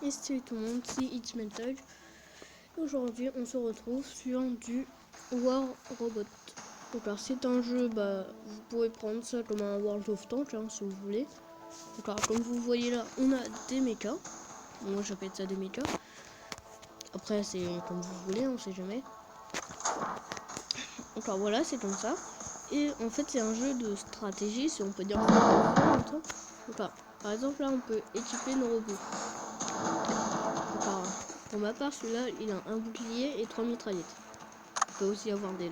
Et salut tout le monde, c'est It's Mental. Aujourd'hui on se retrouve sur du War Robot. Donc alors c'est un jeu, vous pouvez prendre ça comme un World of Tanks si vous voulez. Donc alors comme vous voyez là, on a des mechas. Moi j'appelle ça des mechas. Après c'est comme vous voulez, on sait jamais. Donc alors voilà, c'est comme ça. Et en fait c'est un jeu de stratégie, si on peut dire ça. Donc alors, par exemple là on peut équiper nos robots. Pour ma part, celui-là, il a un bouclier et 3 mitraillettes. On peut aussi avoir des...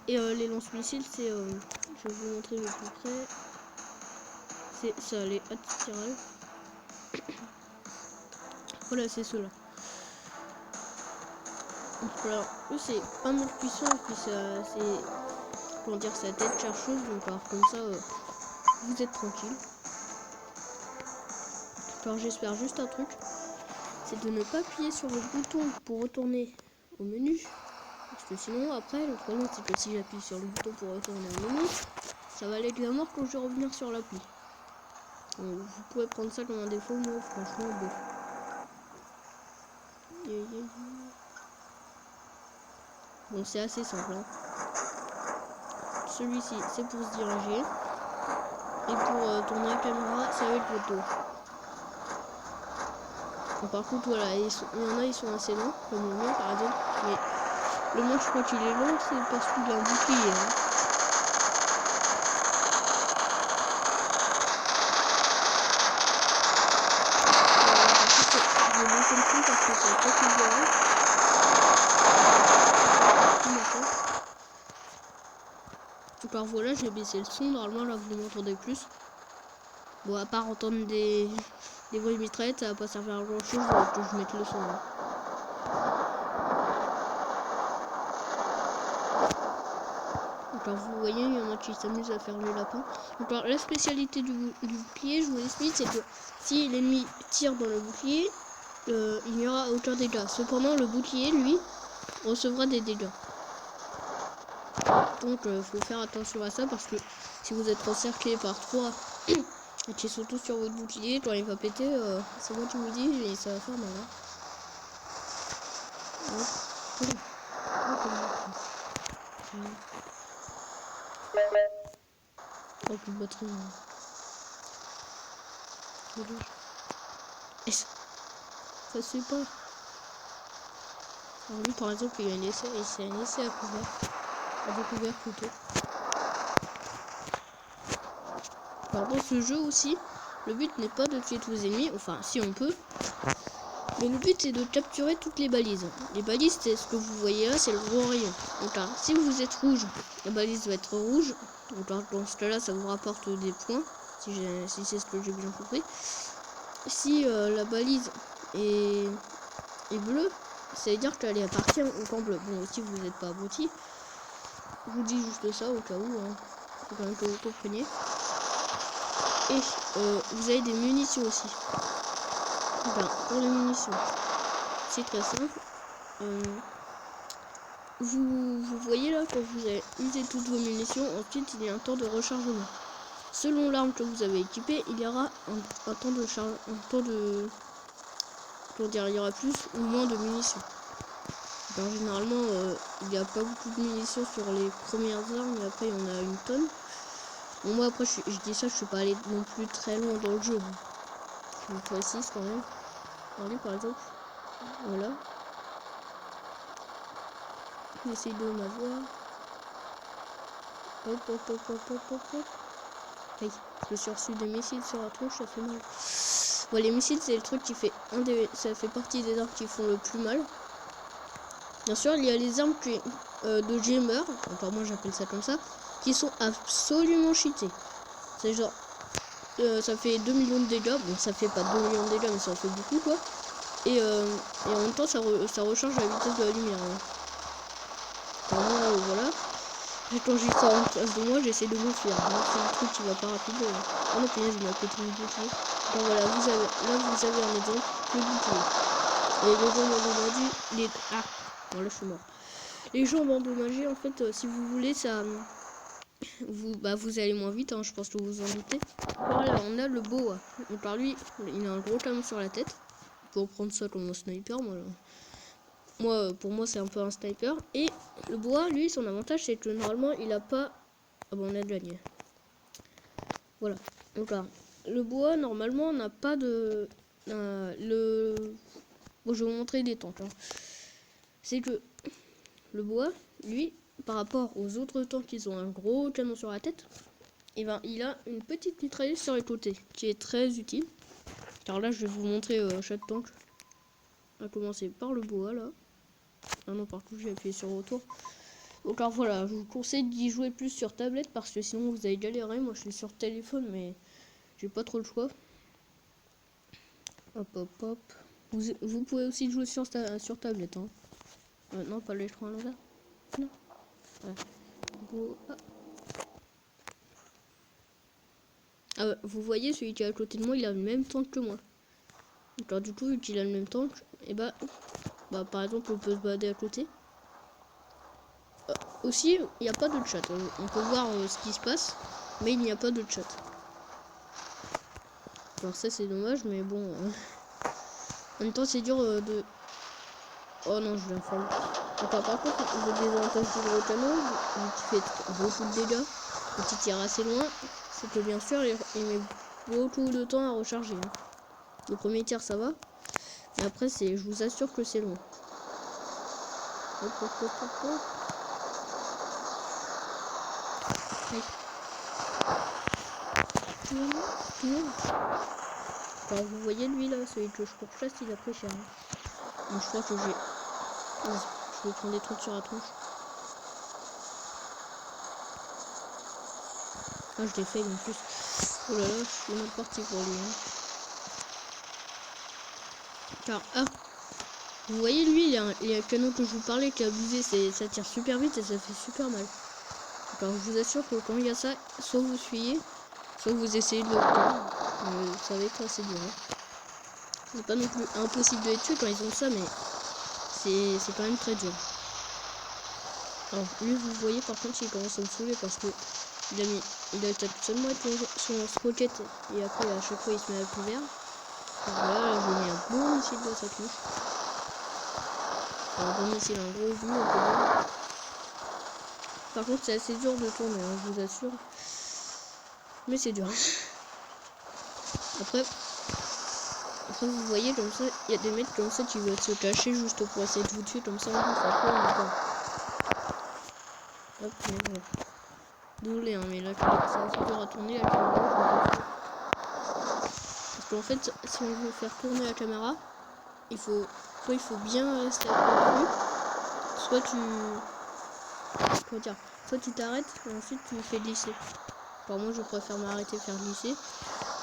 Et les lance-missiles, c'est... je vais vous montrer de plus près. C'est ça, les attirales. Voilà, c'est ceux-là. Alors, eux, c'est pas mal puissant. Et puis ça, c'est... Comment dire, sa tête chercheuse. Donc, alors, comme ça, vous êtes tranquille. Alors, j'espère juste un truc. C'est de ne pas appuyer sur le bouton pour retourner au menu. Parce que sinon, après, le problème, c'est que si j'appuie sur le bouton pour retourner au menu, ça va aller de la mort quand je vais revenir sur l'appli. Donc, vous pouvez prendre ça comme un défaut, moi, franchement, bon. Bon, c'est assez simple. Hein. Celui-ci, c'est pour se diriger. Et pour tourner la caméra, ça va être votre dos. Donc, par contre, voilà, il y en a, ils sont assez longs, comme le mien, par exemple. Mais le mien, je crois qu'il est long, c'est parce qu'il a un bouclier. Hein. Donc alors voilà, j'ai baissé le son, normalement là vous m'entendez plus. Bon, à part entendre des bruits de mitraillettes, ça va pas servir à grand chose que je mette le son. Hein. Donc alors vous voyez, il y en a qui s'amusent à faire les lapins. Donc alors la spécialité du bouclier, je vous explique, c'est que si l'ennemi tire dans le bouclier, il n'y aura aucun dégât. Cependant, le bouclier, lui, recevra des dégâts. Donc faut faire attention à ça parce que si vous êtes encerclé par 3 et qui sont tous sur votre bouclier, quand il va péter, c'est moi qui vous dis, et ça va faire mal. Hein. Oh, plus de batterie. Et ça se fait pas. Alors lui par exemple il a un essai, et c'est un essai à couvert. À découvert plutôt. Alors dans ce jeu aussi, le but n'est pas de tuer tous les ennemis, enfin si on peut. Mais le but c'est de capturer toutes les balises. Les balises c'est ce que vous voyez là, c'est le gros rayon. Donc là, si vous êtes rouge, la balise va être rouge. Donc là, dans ce cas là ça vous rapporte des points. Si c'est ce que j'ai bien compris. Si la balise est bleue, ça veut dire qu'elle appartient au camp bleu. Bon, si vous n'êtes pas abruti, je vous dis juste ça au cas où, hein. Faut quand même que vous compreniez. Et vous avez des munitions aussi. Enfin, pour les munitions, c'est très simple. Vous voyez là, quand vous avez usé toutes vos munitions, ensuite il y a un temps de rechargement. Selon l'arme que vous avez équipée, il y aura un temps de charge, pour dire, il y aura plus ou moins de munitions. Alors, généralement, il n'y a pas beaucoup de munitions sur les premières armes, mais après il y en a une tonne. Bon, moi après je dis ça, je suis pas allé non plus très loin dans le jeu. Je vous précise quand même. Regardez par exemple, voilà. J'essaie de m'avoir. Hop hop hop hop hop hop hop. Aïe, je me suis reçu des missiles sur la tronche, ça fait mal. Bon, les missiles c'est le truc qui fait ça fait partie des armes qui font le plus mal. Bien sûr, il y a les armes de gamer, enfin moi j'appelle ça comme ça, qui sont absolument cheatées. C'est genre, ça fait 2 millions de dégâts, bon ça fait pas 2 millions de dégâts mais ça en fait beaucoup quoi. Et en même temps ça recharge à la vitesse de la lumière. Hein. Enfin, moi, voilà. Quand j'ai ça en face de moi, j'essaie de m'enfuir. Donc c'est un truc qui va pas rapide. Oh non, punaise, il m'a pété une bouclier. Donc voilà, vous avez un exemple, le bouclier. Et les jambes endommagées, Ah, bon là je suis mort. Les jambes endommagées, en fait, si vous voulez, ça vous allez moins vite, hein, je pense que vous vous en doutez. Voilà, on a le boa. Donc par lui, il a un gros canon sur la tête. Pour prendre ça comme un sniper, pour moi c'est un peu un sniper. Et le boa, lui, son avantage c'est que normalement il a pas... Ah bon, on a de la nuit. Voilà. Donc là, le boa normalement n'a pas de... Bon, je vais vous montrer des tanks. Hein. C'est que le boa, lui, par rapport aux autres tanks qui ont un gros canon sur la tête, et ben, il a une petite mitrailleuse sur les côtés qui est très utile. Car là, je vais vous montrer chaque tank. À commencer par le boa là. Ah non, par contre, j'ai appuyé sur retour. Donc alors voilà, je vous conseille d'y jouer plus sur tablette parce que sinon vous allez galérer. Moi, je suis sur téléphone, mais j'ai pas trop le choix. Hop, hop, hop. Vous pouvez aussi jouer sur tablette. Hein. Non, pas l'écran à l'envers. Non. Ouais. Boa. Ah, vous voyez, celui qui est à côté de moi, il a le même tank que moi. Alors du coup, vu qu'il a le même tank, et bah par exemple, on peut se balader à côté. Aussi, il n'y a pas de chat. On peut voir ce qui se passe, mais il n'y a pas de chat. Alors ça, c'est dommage, mais bon. En même temps, c'est dur de... Oh non, je viens faire. Donc, par contre, le désavantage du gros canon, vu qu'il fait beaucoup de dégâts, et qu'il tire assez loin, c'est que bien sûr, il met beaucoup de temps à recharger. Hein. Le premier tir, ça va. Mais après, je vous assure que c'est long. Hop, hop, hop, hop, hop. Alors, vous voyez lui là, celui que je pourchasse, il a pris cher. Hein. Donc, je crois que je vais prendre des trucs sur la tronche. Ah, je l'ai fait en plus. Oh là là, je suis mal parti pour lui. Hein. Car, vous voyez lui, il y a un canon que je vous parlais qui est abusé, ça tire super vite et ça fait super mal. Alors, je vous assure que quand il y a ça, soit vous fuyez, soit vous essayez de le prendre. Ça va être assez dur. Hein. C'est pas non plus impossible de les tuer quand ils ont ça, mais c'est quand même très dur. Alors lui, vous voyez par contre, il commence à me saouler parce que il a tapé seulement son rocket et après à chaque fois il se met à couvert. Voilà, là, je mets un bon missile de sa touche. Un bon missile, un gros vu, on peut voir. Par contre, c'est assez dur de tourner, hein, je vous assure. Mais c'est dur. Après, vous voyez comme ça, il y a des mecs comme ça qui veulent se cacher juste pour essayer de vous tuer comme ça. Hop, voilà. Désolé, hein, mais là, c'est assez dur à tourner la caméra. Parce qu'en fait, si on veut faire tourner la caméra, il faut bien rester accroché. Soit tu t'arrêtes et ensuite tu fais glisser. Alors moi, je préfère m'arrêter faire glisser,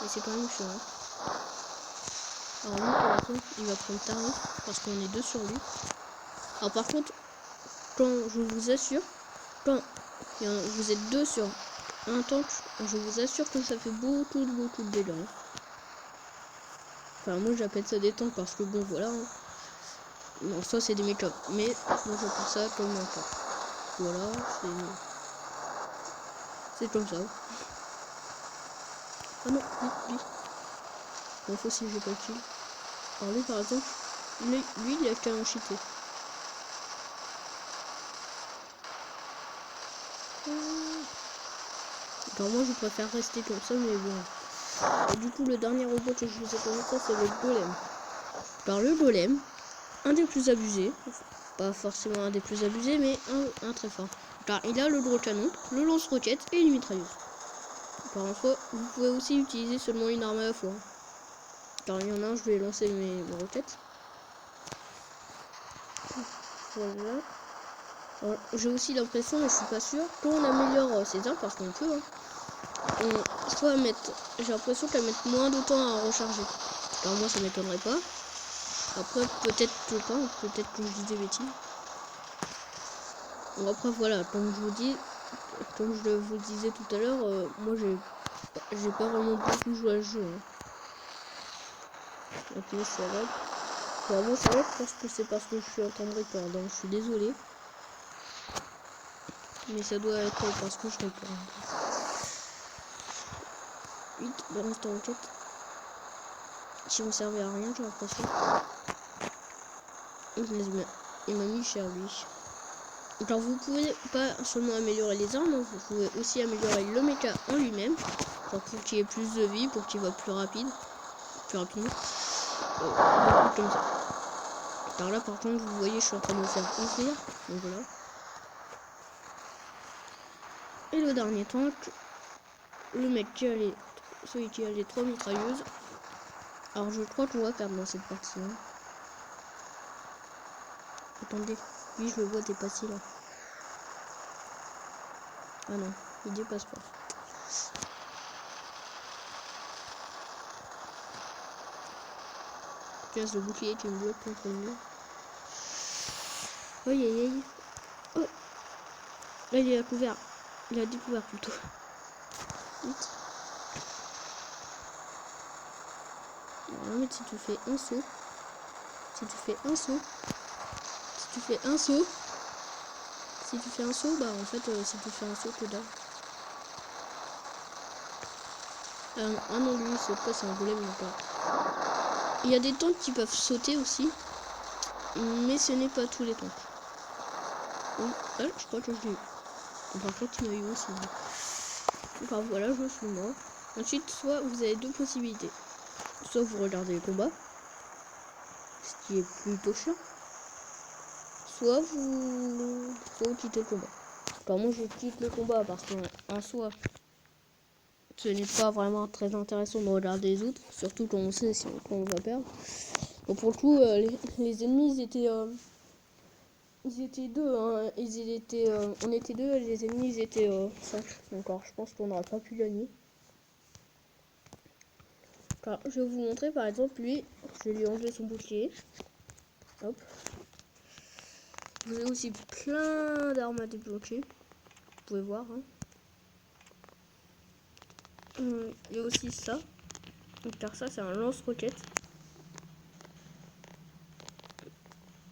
mais c'est quand même chiant. Hein. Alors lui, pour l'instant, il va prendre tarif parce qu'on est deux sur lui. Alors par contre, quand je vous assure, quand vous êtes deux sur un tank, je vous assure que ça fait beaucoup de dégâts. Hein. Enfin, moi j'appelle ça des tanks parce que bon, voilà. Hein. Non, ça c'est des make-up, mais moi j'appelle ça comme un tank. Voilà, c'est comme ça. Ah non, lui. Bon, faut si j'ai pas kill. Alors lui par exemple, lui il a qu'à en cheater. Alors moi je préfère rester comme ça, mais bon. Et du coup le dernier robot que je vous ai présenté c'est le golem. Alors le golem, un des plus abusés, pas forcément un des plus abusés, mais un très fort. Car il a le gros canon, le lance-roquette et une mitrailleuse. Par en soi, vous pouvez aussi utiliser seulement une arme à la fois. Car il y en a un, je vais lancer mes roquettes. Voilà. J'ai aussi l'impression, mais je suis pas sûre, qu'on améliore ses armes parce qu'on peut. Hein. J'ai l'impression qu'elles mettent moins de temps à recharger. Alors moi ça m'étonnerait pas. Après peut-être que pas, peut-être que je dis des bêtises. Bon, après voilà, comme je vous disais tout à l'heure, moi j'ai pas vraiment beaucoup joué à ce jeu. Hein. Ok, ça va. Bon, moi ça va parce que c'est parce que je suis en temps de record, donc je suis désolé. Mais ça doit être parce que je réponds. 8, balance ta roquette. Qui me servait à rien, j'ai l'impression. Il m'a mis cher lui. Alors vous pouvez pas seulement améliorer les armes, vous pouvez aussi améliorer le mecha en lui-même. Pour qu'il ait plus de vie, pour qu'il va plus rapidement. Comme ça. Alors là par contre vous voyez je suis en train de me faire ouvrir. Donc voilà. Et le dernier tank, le mec qui a celui qui a les 3 mitrailleuses. Alors je crois qu'on va perdre dans cette partie. Hein. Attendez, lui je le vois dépasser là. Ah non, il dépasse pas. Casse le bouclier qui me bloque contre le mur. Aïe aïe aïe. Oh. Là il a couvert. Il a découvert plutôt. Vite. Non mais si tu fais un saut. Si tu fais un saut. Bah en fait si tu fais un saut que dalle. Ah non lui c'est pas, c'est un golem donc pas. Il y a des tanks qui peuvent sauter aussi. Mais ce n'est pas tous les tanks. Oui, ah, je crois que je l'ai eu. Par contre il m'a eu aussi. Enfin voilà, je suis mort. Ensuite, soit vous avez deux possibilités. Soit vous regardez le combat, ce qui est plutôt chiant. Soit vous quittez le combat. Enfin moi je quitte le combat parce qu'en soi, ce n'est pas vraiment très intéressant de regarder les autres. Surtout quand on sait si on va perdre. Donc pour le coup, les ennemis ils étaient deux, hein. On était deux, les ennemis ils étaient 5. Donc alors, je pense qu'on n'aurait pas pu gagner. Alors, je vais vous montrer par exemple lui, je vais lui enlever son bouclier. Hop. Vous avez aussi plein d'armes à débloquer. Vous pouvez voir. Hein. Il y a aussi ça. Donc car ça c'est un lance-roquette.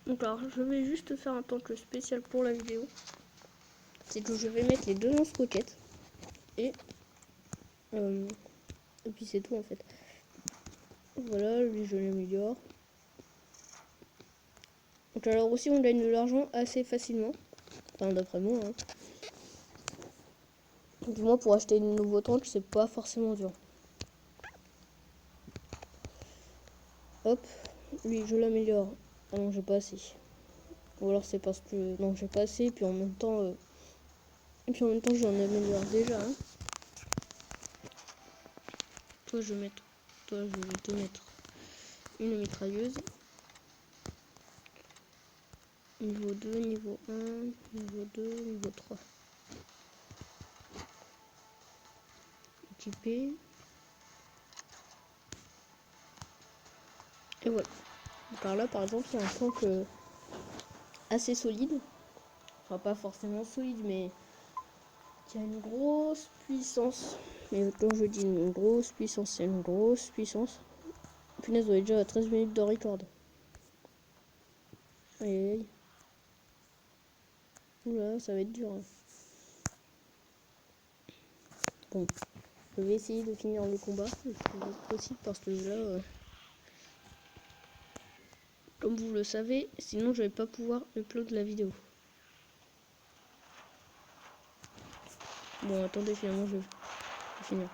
Donc alors je vais juste faire un tank spécial pour la vidéo. C'est que je vais mettre les deux lance-roquettes. Et puis c'est tout en fait. Voilà, lui je l'améliore. Donc alors aussi on gagne de l'argent assez facilement. Enfin d'après moi. Hein. Du moins pour acheter de nouveaux tanks c'est pas forcément dur. Hop, lui je l'améliore. Ah non j'ai pas assez. Ou alors c'est parce que non j'ai pas assez puis en même temps j'en améliore déjà. Hein. Toi je vais te mettre une mitrailleuse. Niveau 2, niveau 1, niveau 2, niveau 3. Équipé. Et voilà. Par là, par exemple, il y a un tank assez solide. Enfin, pas forcément solide, mais qui a une grosse puissance. Mais quand je dis une grosse puissance, c'est une grosse puissance. Punaise, on est déjà à 13 minutes de record. Aïe aïe aïe. Oula, ça va être dur. Hein. Bon, je vais essayer de finir le combat le plus possible parce que là, comme vous le savez, sinon je vais pas pouvoir upload la vidéo. Bon, attendez, finalement je vais finir.